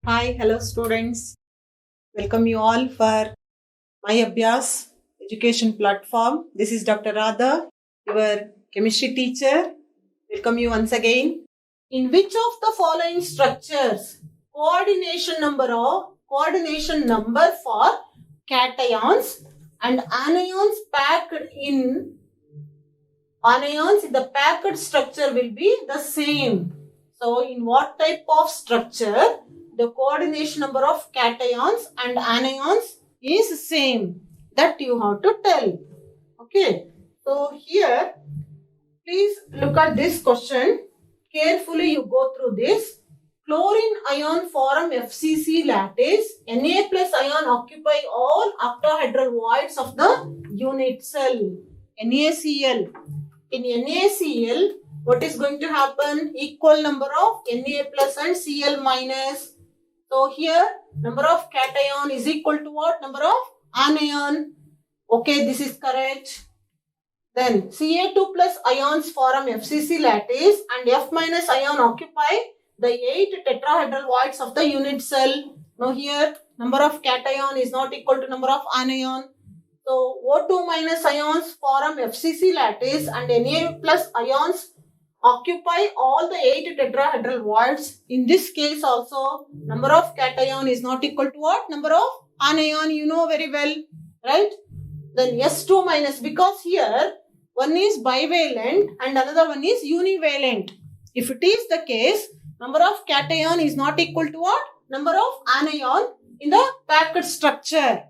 Hi, hello students. Welcome you all for my Abhyas education platform. This is Dr. Radha, your chemistry teacher. Welcome you once again. In which of the following structures coordination number for cations and anions in the packed structure will be the same. So in what type of structure the coordination number of cations and anions is same, that you have to tell. Okay. So here please look at this question. Carefully you go through this. Chlorine ion form FCC lattice. Na plus ion occupy all octahedral voids of the unit cell. NaCl. In NaCl, what is going to happen? Equal number of Na plus and Cl minus. So here, number of cation is equal to what? Number of anion. Okay, this is correct. Then Ca2 plus ions form FCC lattice and F minus ion occupy the 8 tetrahedral voids of the unit cell. Now here, number of cation is not equal to number of anion. So O2 minus ions form FCC lattice and Na plus ions occupy all the 8 tetrahedral voids. In this case also, number of cation is not equal to what? Number of anion, you know very well, right? Then S2 minus, because here one is bivalent and another one is univalent. If it is the case, number of cation is not equal to what? Number of anion in the packed structure.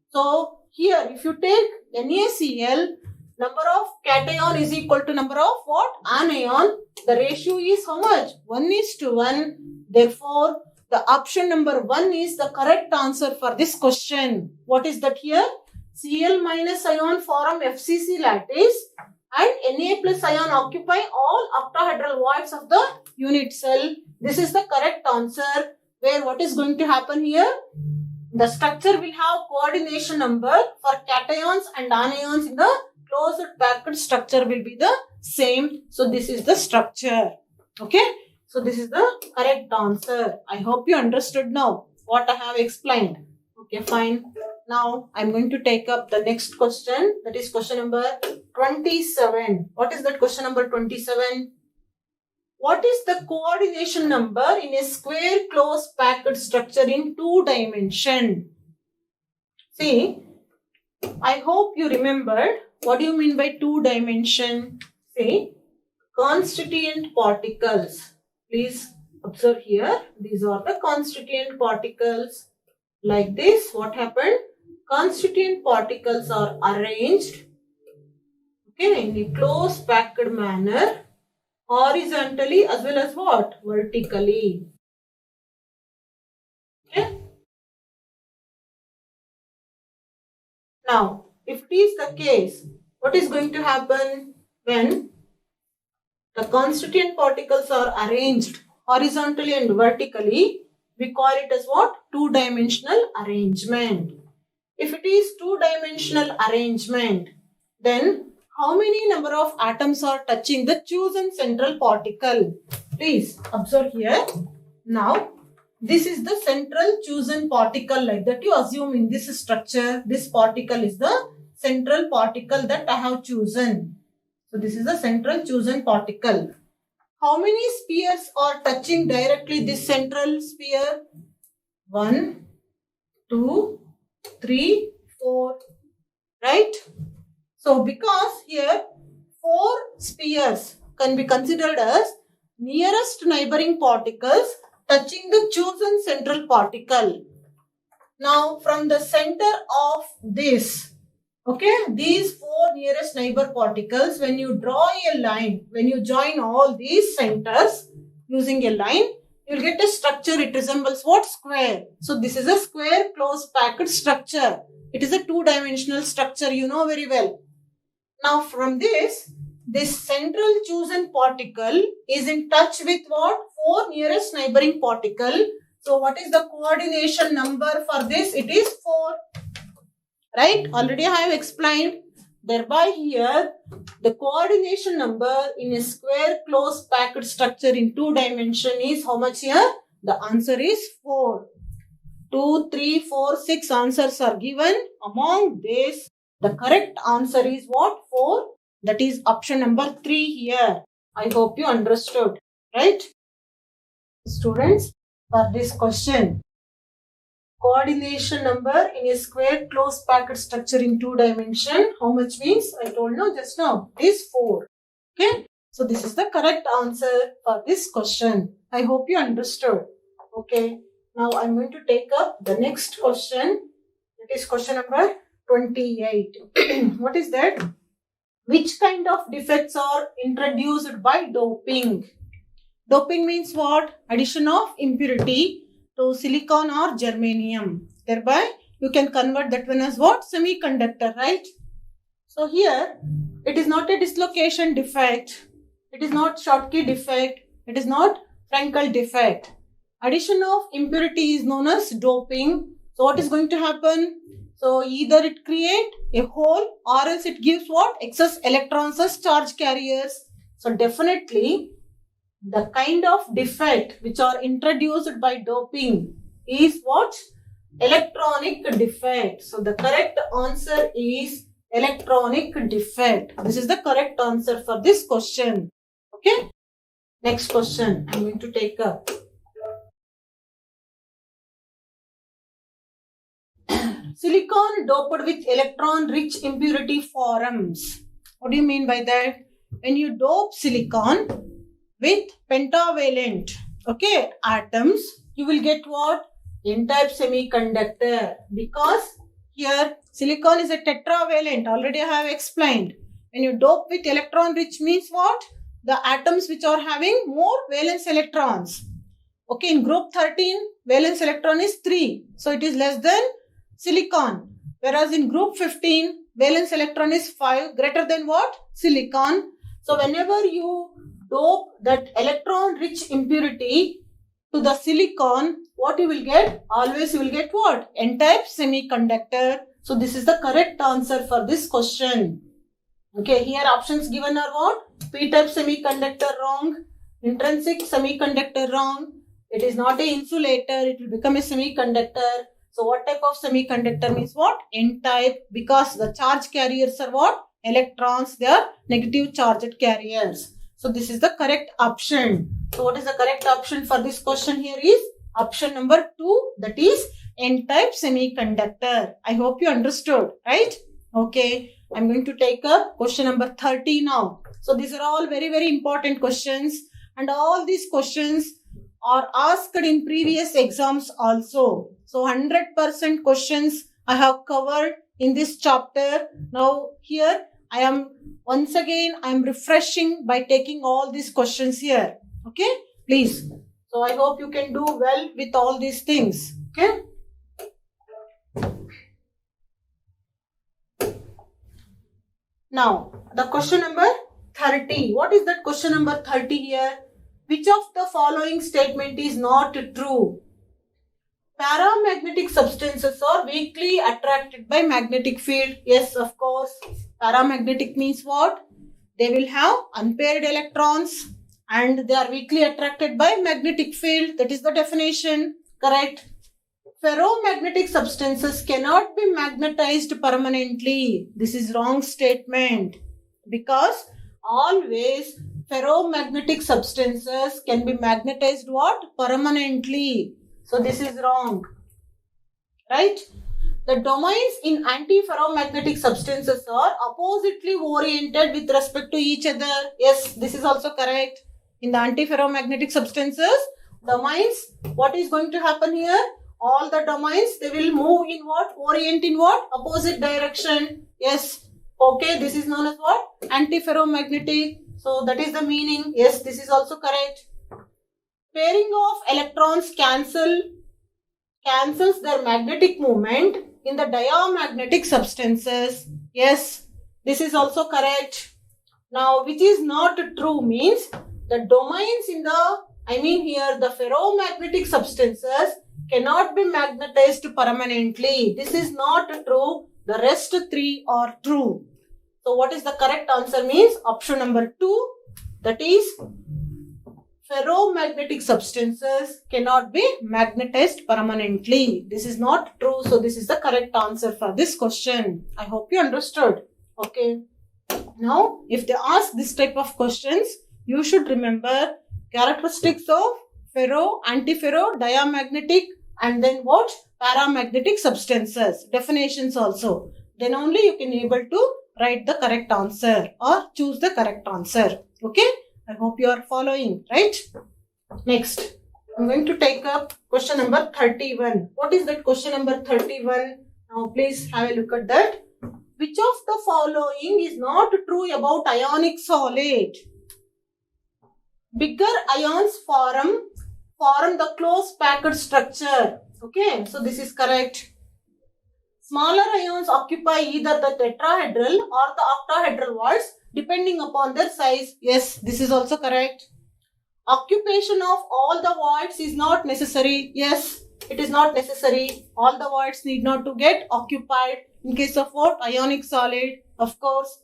So here if you take NaCl, number of cation is equal to number of what? Anion. The ratio is how much? 1:1. Therefore, the option number 1 is the correct answer for this question. What is that here? Cl minus ion form FCC lattice and Na plus ion occupy all octahedral voids of the unit cell. This is the correct answer. Where what is going to happen here? The structure will have coordination number for cations and anions in the closed packed structure will be the same. So this is the structure. Okay. So this is the correct answer. I hope you understood now what I have explained. Okay, fine. Now I'm going to take up the next question. That is question number 27. What is that question number 27? What is the coordination number in a square closed packed structure in 2 dimension? See, I hope you remembered. What do you mean by 2 dimension? See, constituent particles. Please observe here. These are the constituent particles. Like this, what happened? Constituent particles are arranged in a close packed manner, horizontally as well as what? Vertically. Okay. Now, if it is the case, what is going to happen when the constituent particles are arranged horizontally and vertically? We call it as what? 2-dimensional arrangement. If it is 2-dimensional arrangement, then how many number of atoms are touching the chosen central particle? Please observe here. Now, this is the central chosen particle, like that you assume in this structure. This particle is the central particle that I have chosen. So this is the central chosen particle. How many spheres are touching directly this central sphere? 1, 2, 3, 4. Right? So because here 4 spheres can be considered as nearest neighboring particles touching the chosen central particle. Now from the center of this, these 4 nearest neighbor particles, when you draw a line, when you join all these centers using a line, you will get a structure. It resembles what? Square. So this is a square closed packed structure. It is a 2-dimensional structure, you know very well. Now from this central chosen particle is in touch with what? 4 nearest neighboring particle. So what is the coordination number for this? It is 4. Right? Already I have explained. Thereby here, the coordination number in a square closed packed structure in 2 dimension is how much here? The answer is 4. 2, 3, 4, 6 answers are given. Among this, the correct answer is what? 4. That is option number 3 here. I hope you understood, right? Students, for this question, coordination number in a square closed packet structure in 2 dimension, how much means? I told you just now, it is 4. Okay, so this is the correct answer for this question. I hope you understood. Okay, now I'm going to take up the next question. It is question number 28. What is that? Which kind of defects are introduced by doping? Doping means what? Addition of impurity to silicon or germanium. Thereby, you can convert that one as what? Semiconductor, right? So here, it is not a dislocation defect. It is not Schottky defect. It is not Frankel defect. Addition of impurity is known as doping. So what is going to happen? So either it create a hole or else it gives what? Excess electrons as charge carriers. So definitely, the kind of defect which are introduced by doping is what? Electronic defect. So the correct answer is electronic defect. This is the correct answer for this question. Okay. Next question I'm going to take up. Silicon doped with electron-rich impurity forms. What do you mean by that? When you dope silicon with pentavalent, okay, atoms, you will get what? N-type semiconductor. Because here silicon is a tetravalent. Already I have explained. When you dope with electron-rich means what? The atoms which are having more valence electrons. Okay, in group 13, valence electron is 3. So it is less than silicon. Whereas in group 15, valence electron is 5, greater than what? Silicon. So whenever you dope that electron-rich impurity to the silicon, what you will get? Always you will get what? N-type semiconductor. So this is the correct answer for this question. Okay, here options given are what? P-type semiconductor wrong. Intrinsic semiconductor wrong. It is not an insulator. It will become a semiconductor. So what type of semiconductor means what? N-type, because the charge carriers are what? Electrons. They are negative charged carriers. So this is the correct option. So what is the correct option for this question here is option number 2, that is N-type semiconductor. I hope you understood, right? Okay, I'm going to take up question number 30 now. So these are all very, very important questions, and all these questions are asked in previous exams also. So 100% questions I have covered in this chapter. Now here I am once again refreshing by taking all these questions here. Okay, please. So I hope you can do well with all these things. Okay. Now the question number 30. What is that question number 30 here? Which of the following statement is not true? Paramagnetic substances are weakly attracted by magnetic field. Yes, of course. Paramagnetic means what? They will have unpaired electrons and they are weakly attracted by magnetic field. That is the definition. Correct. Ferromagnetic substances cannot be magnetized permanently. This is wrong statement. Because always ferromagnetic substances can be magnetized what? Permanently. So this is wrong. Right? The domains in antiferromagnetic substances are oppositely oriented with respect to each other. Yes, this is also correct. In the antiferromagnetic substances, domains, what is going to happen here? All the domains, they will move in what? Orient in what? Opposite direction. Yes. Okay, this is known as what? Antiferromagnetic. So that is the meaning. Yes, this is also correct. Pairing of electrons cancels their magnetic moment in the diamagnetic substances. Yes, this is also correct. Now, which is not true means the domains in the ferromagnetic substances cannot be magnetized permanently. This is not true. The rest 3 are true. So what is the correct answer means option number 2, that is ferromagnetic substances cannot be magnetized permanently. This is not true. So this is the correct answer for this question. I hope you understood. Okay. Now, if they ask this type of questions, you should remember characteristics of ferro, antiferro, diamagnetic, and then what? Paramagnetic substances. Definitions also. Then only you can able to write the correct answer or choose the correct answer. Okay. I hope you are following, right? Next, I'm going to take up question number 31. What is that question number 31? Now, please have a look at that. Which of the following is not true about ionic solid? Bigger ions form the close packed structure. Okay, so this is correct. Smaller ions occupy either the tetrahedral or the octahedral walls depending upon their size. Yes, this is also correct. Occupation of all the voids is not necessary. Yes, it is not necessary. All the voids need not to get occupied in case of what? Ionic solid, of course.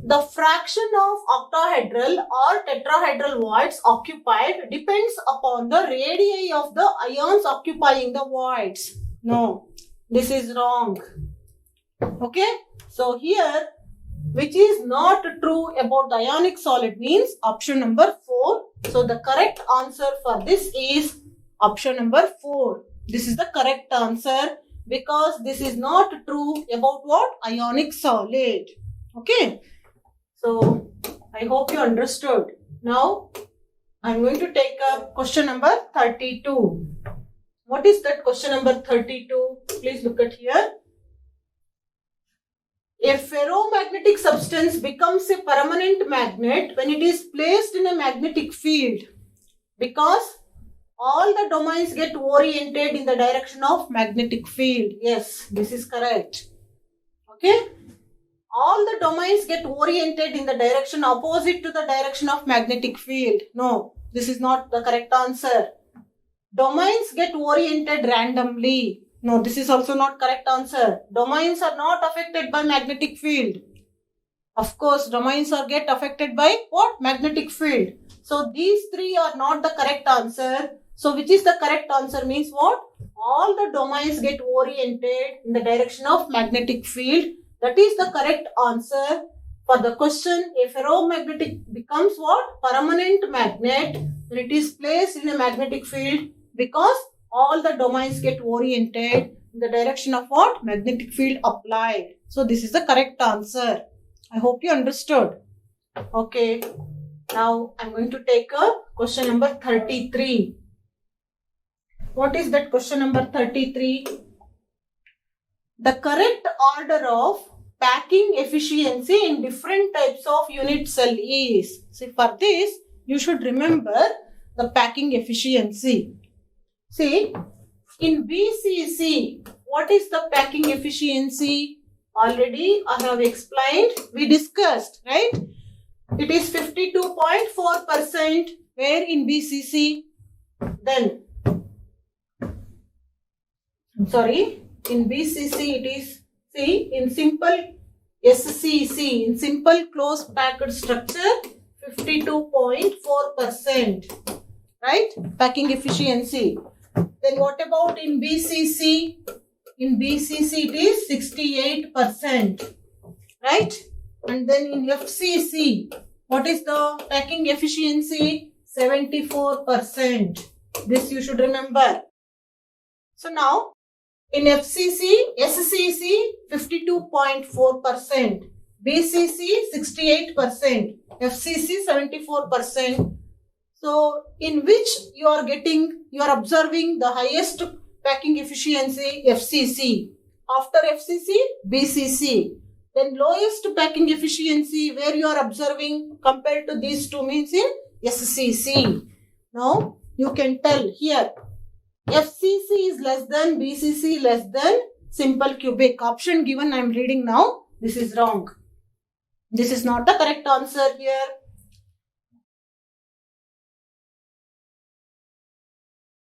The fraction of octahedral or tetrahedral voids occupied depends upon the radii of the ions occupying the voids. No, this is wrong. Okay, so here, which is not true about the ionic solid means option number 4. So the correct answer for this is option number 4. This is the correct answer because this is not true about what? Ionic solid. Okay. So I hope you understood. Now I'm going to take up question number 32. What is that question number 32? Please look at here. A ferromagnetic substance becomes a permanent magnet when it is placed in a magnetic field because all the domains get oriented in the direction of magnetic field. Yes, this is correct. Okay. All the domains get oriented in the direction opposite to the direction of magnetic field. No, this is not the correct answer. Domains get oriented randomly. No, this is also not correct answer. Domains are not affected by magnetic field. Of course, domains are get affected by what? Magnetic field. So these three are not the correct answer. So which is the correct answer means what? All the domains get oriented in the direction of magnetic field. That is the correct answer for the question. A ferromagnetic becomes what? Permanent magnet when it is placed in a magnetic field because all the domains get oriented in the direction of what? Magnetic field applied. So this is the correct answer. I hope you understood. Okay. Now I'm going to take up question number 33. What is that question number 33? The correct order of packing efficiency in different types of unit cell is. See, for this, you should remember the packing efficiency. See, in BCC, what is the packing efficiency? Already I have explained, we discussed, right? It is 52.4% where in BCC. Then, in BCC it is, see, in simple SCC, in simple close packed structure, 52.4%, right? Packing efficiency. Then what about in BCC? In BCC it is 68%, right? And then in FCC, what is the packing efficiency? 74%. This you should remember. So now, in FCC, SCC 52.4%, BCC 68%, FCC 74%. So, in which you are observing the highest packing efficiency? FCC. After FCC, BCC. Then lowest packing efficiency where you are observing compared to these two means in SCC. Now, you can tell here. FCC is less than, BCC less than simple cubic. Option given I am reading now. This is wrong. This is not the correct answer here.